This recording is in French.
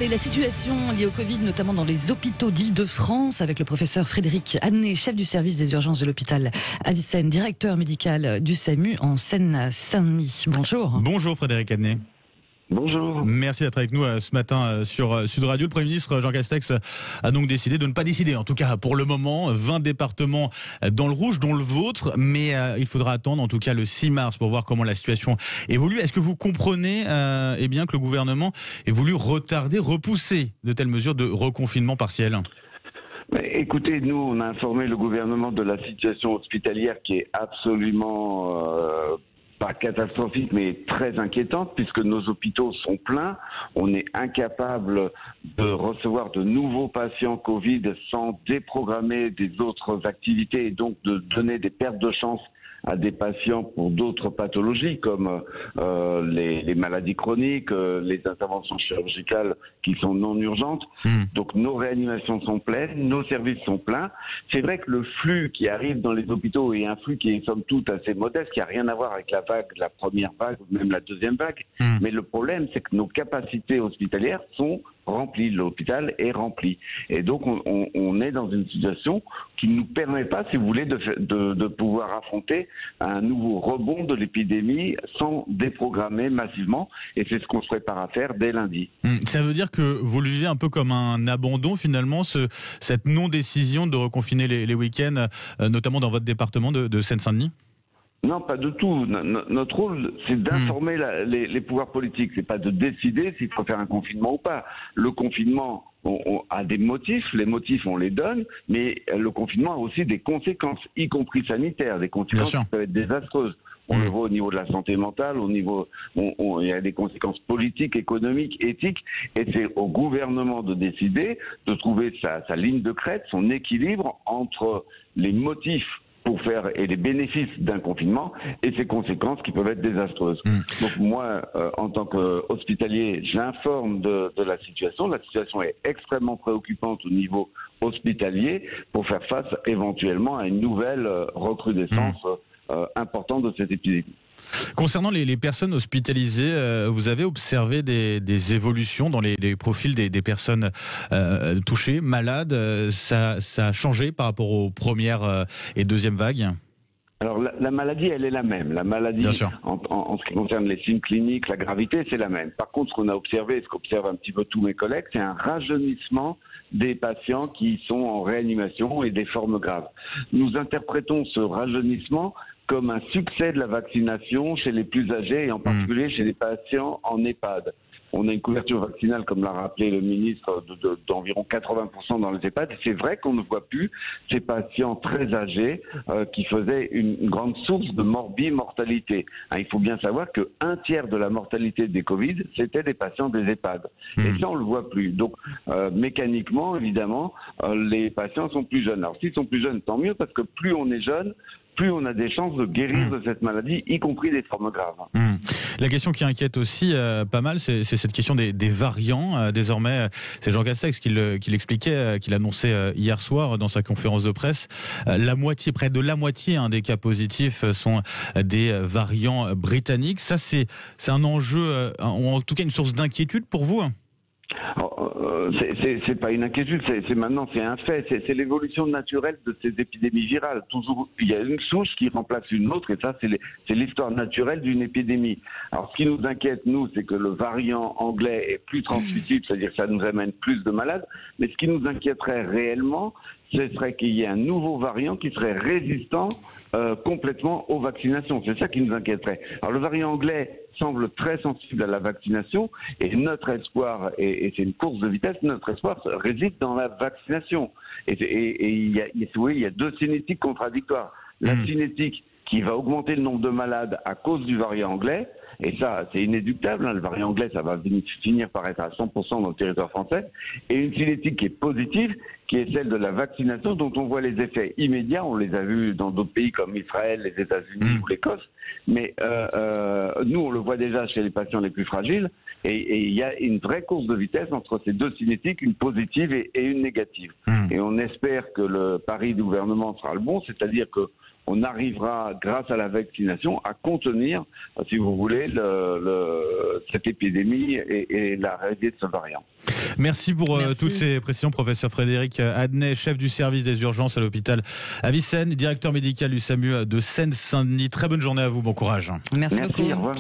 Et la situation liée au Covid, notamment dans les hôpitaux d'Île-de-France, avec le professeur Frédéric Adnet, chef du service des urgences de l'hôpital Avicenne, directeur médical du SAMU en Seine-Saint-Denis. Bonjour. Bonjour Frédéric Adnet. Bonjour. Merci d'être avec nous ce matin sur Sud Radio. Le Premier ministre Jean Castex a donc décidé de ne pas décider, en tout cas pour le moment, 20 départements dans le rouge, dont le vôtre, mais il faudra attendre en tout cas le 6 mars pour voir comment la situation évolue. Est-ce que vous comprenez bien que le gouvernement ait voulu retarder, repousser de telles mesures de reconfinement partiel ? Écoutez, nous, on a informé le gouvernement de la situation hospitalière qui est absolument pas catastrophique, mais très inquiétante, puisque nos hôpitaux sont pleins. On est incapable de recevoir de nouveaux patients Covid sans déprogrammer des autres activités et donc de donner des pertes de chance à des patients pour d'autres pathologies comme les maladies chroniques, les interventions chirurgicales qui sont non urgentes. Donc nos réanimations sont pleines, nos services sont pleins. C'est vrai que le flux qui arrive dans les hôpitaux est un flux qui est somme toute assez modeste, qui n'a rien à voir avec la vague, la première vague ou même la deuxième vague. Mais le problème, c'est que nos capacités hospitalières sont remplies, l'hôpital est rempli. Et donc on est dans une situation qui ne nous permet pas, si vous voulez, de pouvoir affronter un nouveau rebond de l'épidémie sans déprogrammer massivement. Et c'est ce qu'on se prépare à faire dès lundi. Ça veut dire que vous le vivez un peu comme un abandon finalement, cette non-décision de reconfiner les week-ends, notamment dans votre département de Seine-Saint-Denis ? Non, pas du tout. Notre rôle, c'est d'informer les pouvoirs politiques. C'est pas de décider s'il faut faire un confinement ou pas. Le confinement a des motifs. Les motifs, on les donne. Mais le confinement a aussi des conséquences, y compris sanitaires, des conséquences qui peuvent être désastreuses. On le voit au niveau de la santé mentale, il y a des conséquences politiques, économiques, éthiques, et c'est au gouvernement de décider, de trouver sa ligne de crête, son équilibre entre les motifs pour faire et les bénéfices d'un confinement et ses conséquences qui peuvent être désastreuses. Donc moi, en tant qu'hospitalier, j'informe de la situation. La situation est extrêmement préoccupante au niveau hospitalier pour faire face éventuellement à une nouvelle recrudescence importante de cette épidémie. Concernant les personnes hospitalisées, vous avez observé des évolutions dans les profils des personnes touchées, malades. Ça a changé par rapport aux premières et deuxièmes vagues ? Alors la maladie, elle est la même. La maladie, en ce qui concerne les signes cliniques, la gravité, c'est la même. Par contre, ce qu'on a observé, ce qu'observent un petit peu tous mes collègues, c'est un rajeunissement des patients qui sont en réanimation et des formes graves. Nous interprétons ce rajeunissement comme un succès de la vaccination chez les plus âgés et en particulier chez les patients en EHPAD. On a une couverture vaccinale, comme l'a rappelé le ministre, d'environ 80% dans les EHPAD. Et c'est vrai qu'on ne voit plus ces patients très âgés qui faisaient une grande source de mortalité. Il faut bien savoir qu'un tiers de la mortalité des Covid, c'était des patients des EHPAD. Et ça, on ne le voit plus. Donc, mécaniquement, évidemment, les patients sont plus jeunes. Alors, s'ils sont plus jeunes, tant mieux, parce que plus on est jeune, plus on a des chances de guérir de cette maladie, y compris des formes graves. La question qui inquiète aussi pas mal, c'est cette question des variants. Désormais, c'est Jean Castex qui l'expliquait, qui l'annonçait hier soir dans sa conférence de presse. Près de la moitié des cas positifs sont des variants britanniques. Ça, c'est un enjeu, en tout cas une source d'inquiétude pour vous ? C'est pas une inquiétude, c'est un fait, c'est l'évolution naturelle de ces épidémies virales. Toujours, il y a une souche qui remplace une autre, et ça, c'est l'histoire naturelle d'une épidémie. Alors, ce qui nous inquiète, nous, c'est que le variant anglais est plus transmissible, c'est-à-dire que ça nous amène plus de malades, mais ce qui nous inquiéterait réellement, ce serait qu'il y ait un nouveau variant qui serait résistant complètement aux vaccinations. C'est ça qui nous inquiéterait. Alors, le variant anglais semble très sensible à la vaccination et notre espoir, et c'est une course de vitesse, notre espoir réside dans la vaccination. Et il y a deux cinétiques contradictoires. La cinétique qui va augmenter le nombre de malades à cause du variant anglais, et ça, c'est inéluctable, le variant anglais, ça va finir par être à 100% dans le territoire français, et une cinétique qui est positive, qui est celle de la vaccination, dont on voit les effets immédiats, on les a vus dans d'autres pays comme Israël, les États-Unis ou l'Écosse, mais nous, on le voit déjà chez les patients les plus fragiles, et il y a une vraie course de vitesse entre ces deux cinétiques, une positive et une négative. Et on espère que le pari du gouvernement sera le bon, c'est-à-dire que on arrivera, grâce à la vaccination, à contenir, si vous voulez, cette épidémie et l'arrivée de ce variant. Merci pour toutes ces précisions, professeur Frédéric Adnet, chef du service des urgences à l'hôpital Avicenne, directeur médical du SAMU de Seine-Saint-Denis. Très bonne journée à vous, bon courage. Merci beaucoup. Au revoir.